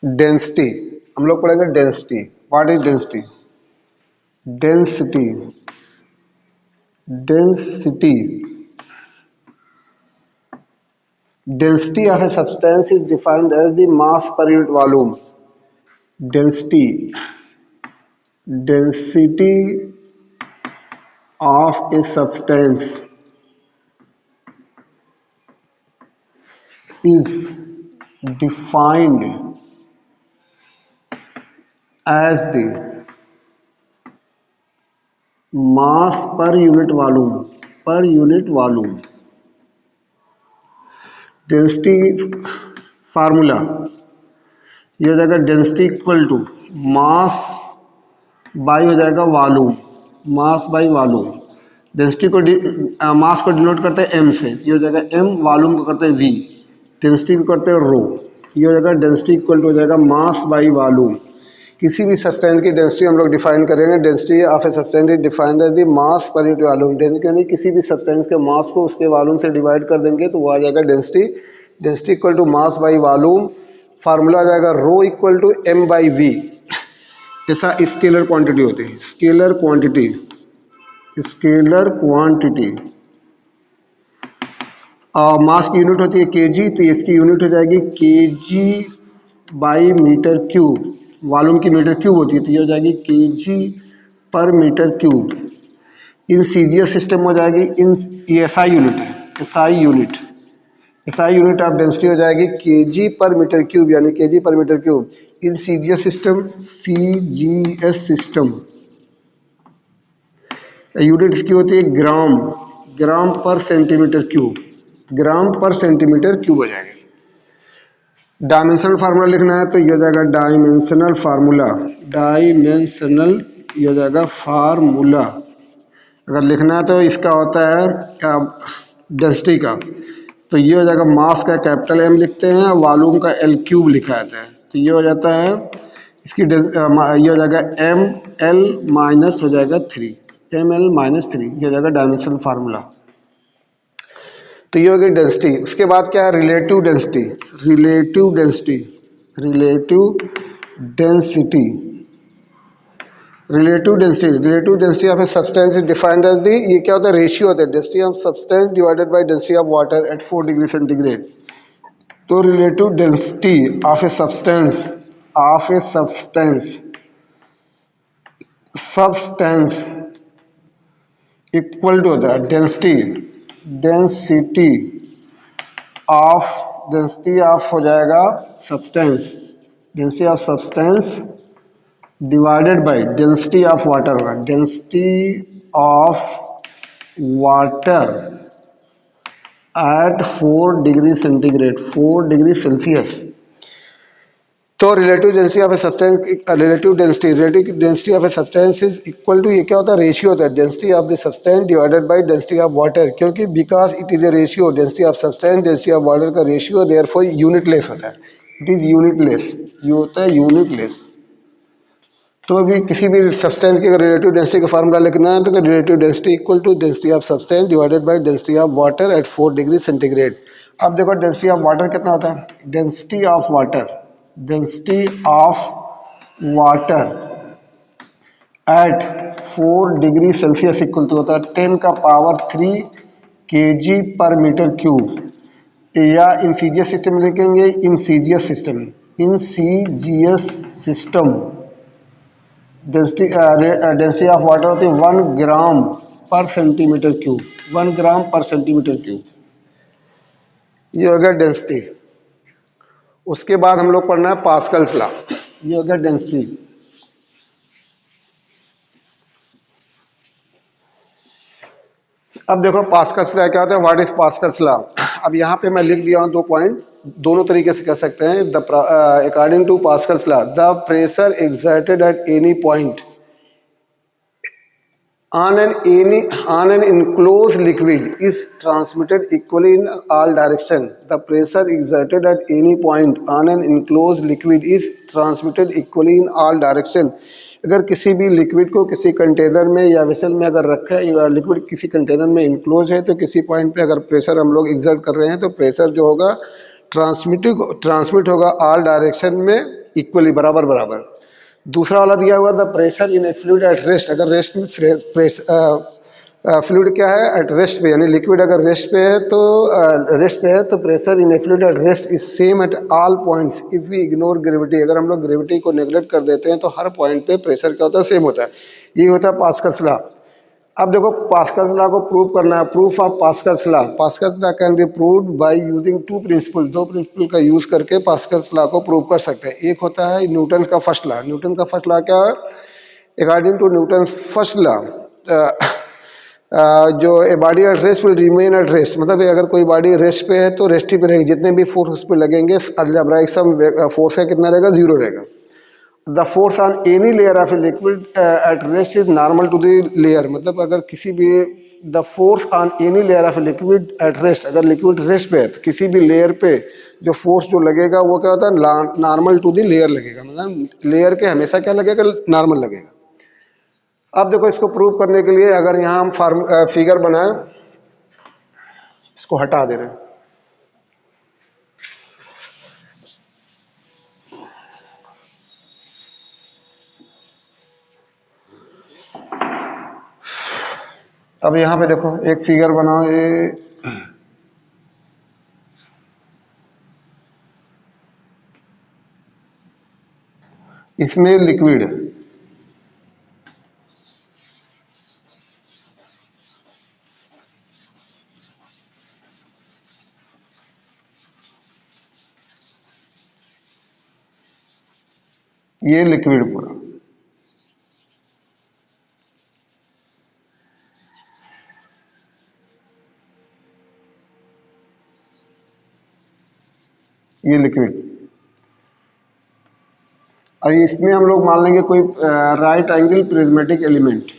Density, हम लोग पढ़ेंगे density. What is density? Density, density, density of a substance is defined as the mass per unit volume. Density, density of a substance is defined as the mass per unit volume. Per unit volume. Density formula ये हो जाएगा density equal to mass by हो जाएगा volume, mass by volume. Density को mass को denote करते हैं M से, ये हो जाएगा एम, वॉल्यूम को करते हैं वी, डेंसिटी को करते हैं रो। ये हो जाएगा डेंसिटी इक्वल टू हो जाएगा मास बाई वॉल्यूम। किसी भी सब्सटेंस की डेंसिटी हम लोग डिफाइन करेंगे, density of a substance is defined as the mass per unit volume. यानी किसी भी सब्सटेंस के मास को उसके वॉल्यूम से डिवाइड कर देंगे तो वो आ जाएगा density. Density equal to mass by volume, formula आ जाएगा rho equal to M by V. ऐसा स्केलर क्वांटिटी होती है, scalar quantity, scalar quantity. Mass की यूनिट होती है केजी, तो इसकी यूनिट हो जाएगी KG by metre cube. Volume की मीटर क्यूब होती है तो ये हो जाएगी KG per metre cube. In CGS system हो जाएगी, इन एसआई यूनिट है, SI unit, SI unit of density हो जाएगी केजी पर मीटर क्यूब, यानी KG per metre cube. In CGS system, CGS system unit इसकी होती है ग्राम, ग्राम पर सेंटीमीटर क्यूब, ग्राम पर सेंटीमीटर क्यूब हो जाएगा। डायमेंशनल फार्मूला लिखना है तो ये हो जाएगा डायमेंशनल फार्मूला, डायमेंशनल ये हो जाएगा फार्मूला। अगर लिखना है तो इसका होता है डेंसिटी का, तो ये हो जाएगा मास का कैपिटल एम लिखते हैं, वॉल्यूम का एल क्यूब लिखा जाता है, तो ये हो जाता है इसकी ये हो जाएगा एम एल माइनस हो जाएगा 3, एम एल माइनस 3, ये हो जाएगा डायमेंशनल फार्मूला। तो ये हो गई डेंसिटी। उसके बाद क्या है? Relative density, relative density, relative density, relative density, relative density of a substance is defined as the, ये क्या होता है? रेशियो होता है density of substance divided by density of water at 4 degree centigrade. तो relative density of a substance, of a substance, substance equal to होता है density, density of, density of हो जाएगा substance, density of substance divided by density of water होगा, density of water at 4 degree centigrade, 4 degree Celsius. तो relative density of a substance, relative density of a substance is equal to, ये क्या होता है? Ratio होता है density of the substance divided by density of water, क्योंकि because it is a ratio, density of substance density of water का ratio, therefore unitless होता है, इट इज यूनिटलेस, ये होता है यूनिटलेस। तो अभी किसी भी सब्सटेंस की अगर रिलेटिव डेंसिटी का फार्मूला लिखना है तो relative density equal to density of substance divided by density of water at 4 degree centigrade. अब देखो डेंसिटी ऑफ वाटर कितना होता है? Density of water, density of water at 4 degree Celsius equal to होता है 10 का power 3 KG per metre cube, या in CGS system में लिखेंगे, in CGS system, in CGS system density of water होती है 1 ग्राम पर सेंटीमीटर क्यूब, 1 ग्राम पर सेंटीमीटर क्यूब, ये हो गया डेंसिटी। उसके बाद हम लोग पढ़ना है पास्कल्स लॉ, ये हो गया डेंसिटी। अब देखो पास्कल्स लॉ क्या होता है, व्हाट इज पास्कल्स लॉ। अब यहाँ पे मैं लिख दिया हूँ 2 पॉइंट, दोनों तरीके से कह सकते हैं। According to Pascal's law, the pressure exerted at any point on an enclosed liquid is transmitted equally in all direction. The pressure exerted at any point on an enclosed liquid is transmitted equally in all direction. अगर किसी भी liquid को किसी container में या vessel में अगर रखा है या लिक्विड किसी कंटेनर में इनक्लोज है तो किसी पॉइंट पे अगर प्रेशर हम लोग एग्जर्ट कर रहे हैं तो प्रेशर जो होगा ट्रांसमिट होगा ऑल डायरेक्शन में इक्वली बराबर बराबर। दूसरा वाला दिया हुआ the pressure in a fluid at rest, अगर रेस्ट में फ्लूइड क्या है एट रेस्ट पे, यानी लिक्विड अगर रेस्ट पे है तो pressure in a fluid at rest is same at all points if we ignore gravity. अगर हम लोग ग्रेविटी को नेग्लेक्ट कर देते हैं तो हर पॉइंट पे प्रेशर क्या होता है, सेम होता है। ये होता है पास्कल्स लॉ। अब देखो पास्कल्स लॉ को प्रूव करना है, proof of Pascal's law. Pascal's law can be proved by using two principle, दो प्रिंसिपल का यूज करके पास्कल्स लॉ को प्रूव कर सकते हैं। एक होता है न्यूटन का फर्स्ट लॉ। न्यूटन का फर्स्ट लॉ क्या है, according to Newton first law जो a body at rest will remain at rest, मतलब अगर कोई बॉडी रेस्ट पे है तो रेस्ट ही पे रहेगी, जितने भी फोर्स उस पर लगेंगे अलजेब्राइक सम फोर्स का कितना रहेगा, जीरो रहेगा। The force on any layer of a liquid at rest is normal to the layer, मतलब अगर किसी भी the force on any layer of a liquid at rest, अगर लिक्विड रेस्ट पे है तो किसी भी लेयर पे जो फोर्स जो लगेगा वो क्या होता है, नॉर्मल टू द लेयर लगेगा, मतलब लेयर के हमेशा क्या लगेगा, नॉर्मल लगेगा। अब देखो इसको प्रूव करने के लिए अगर यहाँ हम फिगर बनाए, इसको हटा दे रहे हैं। अब यहाँ पे देखो एक फिगर बनाओ, ये इसमें लिक्विड है, ये लिक्विड पूरा, ये लिक्विड। और इसमें हम लोग मान लेंगे कोई राइट एंगल प्रिज्मेटिक एलिमेंट,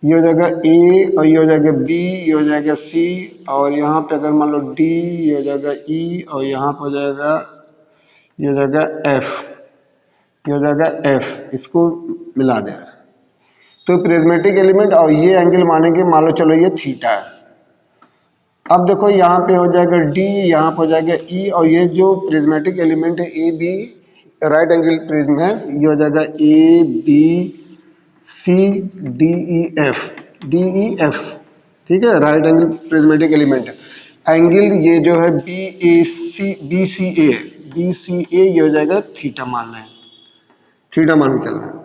ये हो जाएगा ए और ये हो जाएगा बी, ये हो जाएगा सी, और यहाँ पे अगर मान लो डी, ये हो जाएगा ई, और यहाँ पे हो जाएगा ये हो जाएगा एफ, ये हो जाएगा एफ, इसको मिला दे। तो प्रिज्मेटिक एलिमेंट और ये एंगल मानेंगे, मान लो चलो ये थीटा है। अब देखो यहाँ पे हो जाएगा डी, यहाँ पे हो जाएगा ई, और ये जो प्रिज्मेटिक एलिमेंट है A B right angle prism है, ये हो जाएगा A B C D E F, ठीक है, राइट एंगल प्रिज्मेटिक एलिमेंट है। एंगल ये जो है बी सी ए ये हो जाएगा थीटा मानना है, थीटा मान के चलना है।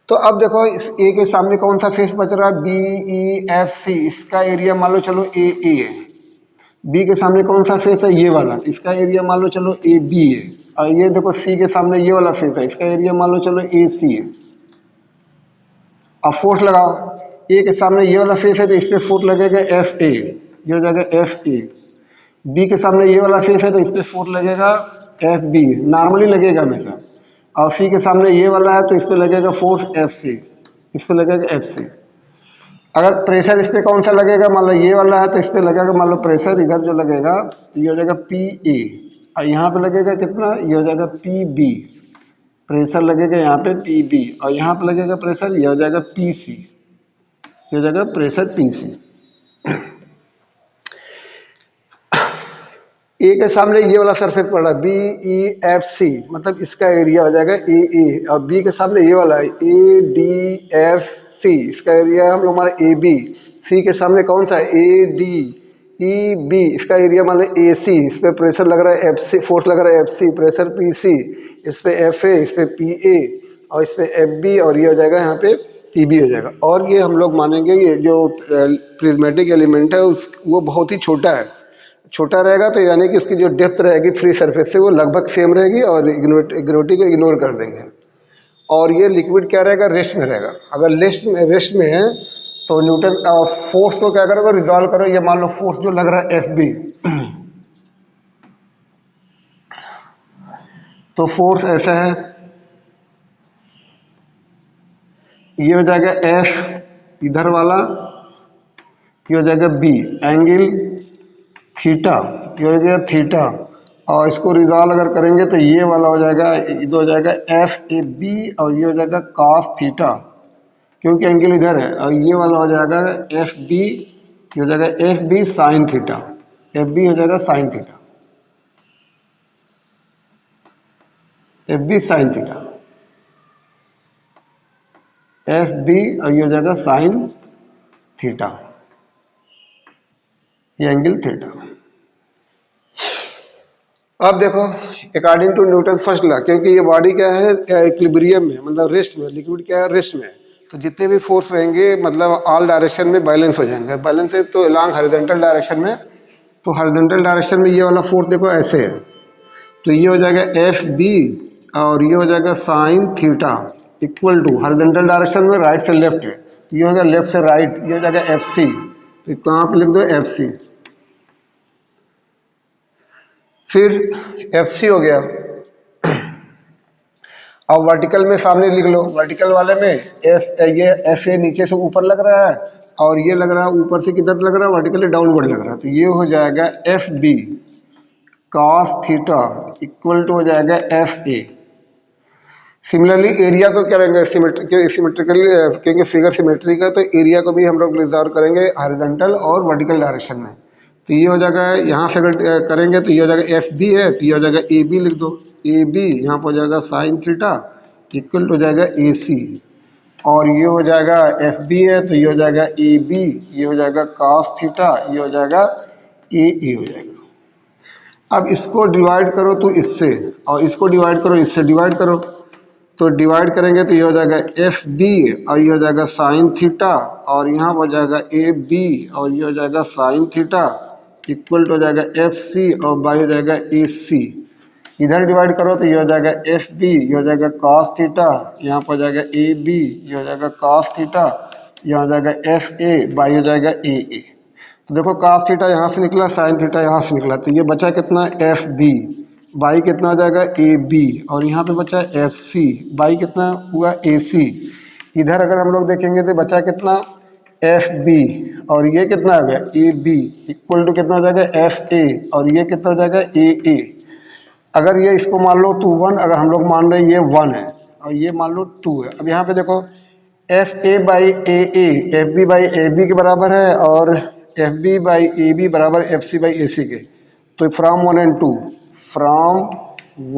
तो अब देखो इस ए के सामने कौन सा फेस बच रहा है, बी ई एफ सी, इसका एरिया मान लो चलो ए है। बी के सामने कौन सा फेस है, ये वाला, इसका एरिया मान लो चलो ए बी है। और ये देखो सी के सामने ये वाला फेस है, इसका एरिया मान लो चलो ए सी है। अब फोर्स लगाओ, ए के सामने ये वाला फेस है तो इस पर फोर्स लगेगा एफ ए, ये हो जाएगा एफ ए। बी के सामने ये वाला फेस है तो इस पर फोर्स लगेगा एफ बी, नॉर्मली लगेगा हमेशा। और सी के सामने ये वाला है तो इस पर लगेगा फोर्स एफ सी, इस पर लगेगा एफ सी। अगर प्रेशर इस पर कौन सा लगेगा, मान लो ये वाला है तो इस पर लगेगा, मान लो प्रेशर इधर जो लगेगा ये हो जाएगा पी ए, और यहाँ पे लगेगा कितना, ये हो जाएगा पी बी, प्रेशर लगेगा यहाँ पे पी बी, और यहाँ पे लगेगा प्रेशर, ये हो जाएगा पी सी, ये हो जाएगा प्रेशर पी सी। ए के सामने ये वाला सरफेस पड़ रहा है बी ई एफ सी, मतलब इसका एरिया हो जाएगा ए, और बी के सामने ये वाला है ए डी एफ सी, इसका एरिया हम लोग हमारा ए बी। सी के सामने कौन सा है, ए डी ई बी, इसका एरिया मान लो ए सी, इस पर प्रेशर लग रहा है एफ सी, फोर्स लग रहा है F C, pressure P C, इस पे एफ ए, इस पे पी ए, और इस पे एफ बी, और ये हो जाएगा यहाँ पे पी बी हो जाएगा। और ये हम लोग मानेंगे ये जो प्रिज्मेटिक एलिमेंट है वो बहुत ही छोटा है, छोटा रहेगा तो यानी कि उसकी जो डेप्थ रहेगी फ्री सरफेस से वो लगभग सेम रहेगी, और ग्रेविटी को इग्नोर कर देंगे। और ये लिक्विड क्या रहेगा, रेस्ट में रहेगा। अगर रेस्ट में है तो न्यूटन फोर्स को क्या करोगे, रिजॉल्व करो। ये मान लो फोर्स जो लग रहा है एफ बी, तो फोर्स ऐसा है, ये हो जाएगा एफ इधर वाला, ये हो जाएगा बी एंगल थीटा, ये हो जाएगा थीटा, और इसको रिजॉल्व अगर करेंगे तो ये वाला हो जाएगा, ये हो जाएगा एफ ए बी, और ये हो जाएगा कॉस थीटा क्योंकि एंगल इधर है, और ये वाला हो जाएगा एफ बी, ये हो जाएगा F B sine theta, F B हो जाएगा sine theta, F B sine theta, F B, और ये हो जाएगा साइन थीटा, ये एंगल थीटा। अब देखो according to Newton first law, क्योंकि ये बॉडी क्या है इक्विलिब्रियम में, मतलब रेस्ट में, लिक्विड क्या है रेस्ट में, तो जितने भी फोर्स रहेंगे मतलब ऑल डायरेक्शन में बैलेंस हो जाएंगे। बैलेंस है तो अलॉन्ग हॉरिजॉन्टल डायरेक्शन में, तो हॉरिजॉन्टल डायरेक्शन में ये वाला फोर्स देखो ऐसे है, तो ये हो जाएगा एफ बी और ये हो जाएगा sine theta equal to horizontal direction में राइट से लेफ्ट है, तो ये हो जाएगा लेफ्ट से राइट, ये हो जाएगा एफ सी, तो कहाँ पे लिख दो एफ सी, फिर एफ सी हो गया। अब वर्टिकल में सामने लिख लो, वर्टिकल वाले में ये एफ ए नीचे से ऊपर लग रहा है और ये लग रहा है ऊपर से किधर लग रहा है, वर्टिकली डाउनवर्ड लग रहा है, तो ये हो जाएगा F B cos theta equal to हो जाएगा एफ ए। सिमिलरली एरिया को करेंगे सिमेट्रिकली, क्योंकि फिगर सिमेट्री का, तो एरिया को भी हम लोग रिजॉल्व करेंगे हॉरिजॉन्टल और वर्टिकल डायरेक्शन में, तो ये हो जाएगा यहाँ से अगर करेंगे तो ये हो जाएगा एफ बी है, तो ये हो जाएगा ए बी लिख दो, ए बी यहाँ पर हो जाएगा साइन थीटा इक्वल टू हो जाएगा ए सी, और ये हो जाएगा एफ बी है तो ये हो जाएगा ए बी, ये हो जाएगा कॉस थीटा, ये हो जाएगा ए हो जाएगा। अब इसको डिवाइड करो तो इससे, और इसको डिवाइड करो इससे, डिवाइड करो तो डिवाइड करेंगे तो ये हो जाएगा एफ बी और ये हो जाएगा साइन थीटा, और यहाँ हो जाएगा ए बी और ये हो जाएगा साइन थीटा इक्वल टू हो जाएगा एफ सी और बाई हो जाएगा ए सी। इधर डिवाइड करो तो ये हो जाएगा एफ बी, ये हो जाएगा कॉस थीटा, यहाँ पर हो जाएगा ए बी, ये हो जाएगा कॉस थीटा, यहाँ हो जाएगा एफ ए बाई हो जाएगा ए। तो देखो cos थीटा यहाँ से निकला, साइन थीटा यहाँ से निकला, तो ये बचा कितना एफ बी, बाई कितना हो जाएगा ए बी, और यहाँ पे बचा एफ सी, बाई कितना हुआ ए सी। इधर अगर हम लोग देखेंगे तो बचा कितना एफ बी, और ये कितना हो गया ए बी इक्वल टू कितना हो जाएगा एफ ए, और ये कितना हो जाएगा ए। अगर ये इसको मान लो तो 1, अगर हम लोग मान रहे हैं ये 1 है और ये मान लो 2 है। अब यहाँ पे देखो F A by A F B by A B के बराबर है, और F B by A B बराबर F C by A C के, तो फ्रॉम 1 and 2, फ्रॉम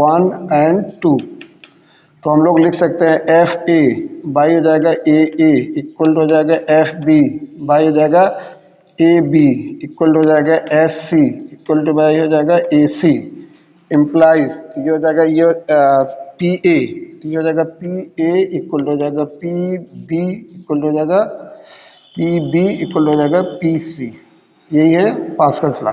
1 and 2, तो हम लोग लिख सकते हैं एफ ए बाई हो जाएगा ए इक्वल टू हो जाएगा एफ बी बाई हो जाएगा ए बी इक्वल टू हो जाएगा F C equal to by हो जाएगा ए सी, इम्प्लाइज ये हो जाएगा ये पी ए, ये हो जाएगा पी ए इक्वल टू हो जाएगा पी बी इक्वल टू हो जाएगा पी बी इक्वल हो जाएगा पी सी। यही है पास्कल्स लॉ।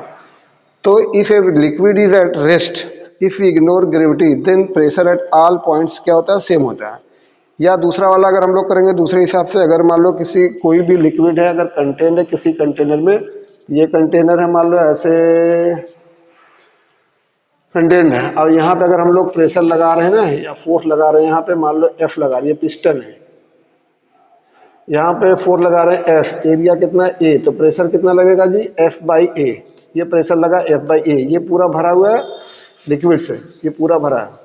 तो if a liquid is at rest, if we ignore gravity, then pressure at all points क्या होता है, सेम होता है। या दूसरा वाला अगर हम लोग करेंगे दूसरे हिसाब से, अगर मान लो किसी कोई भी लिक्विड है, अगर कंटेन है किसी कंटेनर में, ये कंटेनर है मान लो ऐसे कंटेन है, और यहाँ पे अगर हम लोग प्रेशर लगा रहे हैं ना या फोर्स लगा रहे हैं, यहाँ पे मान लो एफ लगा रही है, पिस्टन है, यहाँ पे 4 लगा रहे हैं एफ, एरिया कितना ए, तो प्रेशर कितना लगेगा जी एफ बाई ए, ये प्रेशर लगा एफ बाई ए, ये पूरा भरा हुआ है लिक्विड से, ये पूरा भरा है।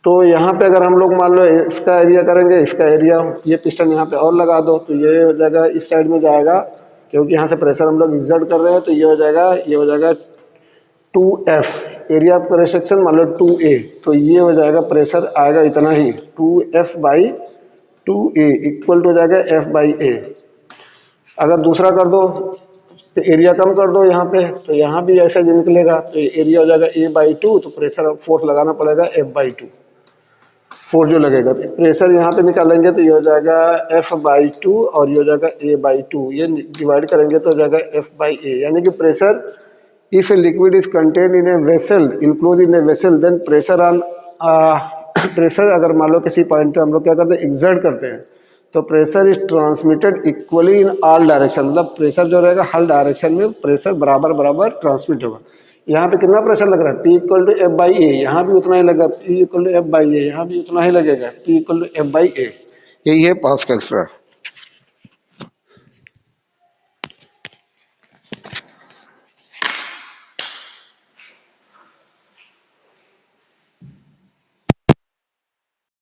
तो यहाँ पे अगर हम लोग मान लो इसका एरिया करेंगे, इसका एरिया, ये पिस्टन यहाँ पे और लगा दो तो ये हो जाएगा इस साइड में जाएगा, क्योंकि यहाँ से प्रेशर हम लोग एग्जर्ट कर रहे हैं, तो ये हो जाएगा 2F, एरिया ऑफ कंस्ट्रक्शन मान लो 2A, तो ये हो जाएगा प्रेशर आएगा इतना ही 2F by 2A equal to हो जाएगा F बाई A। अगर दूसरा कर दो तो एरिया कम कर दो यहाँ पे, तो यहाँ भी ऐसा ही निकलेगा, तो एरिया हो जाएगा A बाई 2, तो प्रेशर फोर्स लगाना पड़ेगा F बाई 2, फोर्स जो लगेगा, तो प्रेशर यहाँ पे निकालेंगे तो ये हो जाएगा F बाई 2 और ये हो जाएगा A बाई 2, ये डिवाइड करेंगे तो हो जाएगा F बाई A, यानी कि pressure if a liquid is contain in a vessel, include in a vessel, then pressure on pressure अगर मान लो किसी पॉइंट पे हम लोग क्या करते हैं एग्जर्ट करते हैं, तो pressure is transmitted equally in all direction, मतलब प्रेशर जो रहेगा हर डायरेक्शन में प्रेशर बराबर बराबर ट्रांसमिट होगा। यहाँ पे कितना प्रेशर लग रहा है, P equal to F by A, यहाँ भी उतना ही लगा, P equal to F by A, यहाँ भी उतना ही लगेगा, P equal to F by A, यही है पास्कल्स लॉ।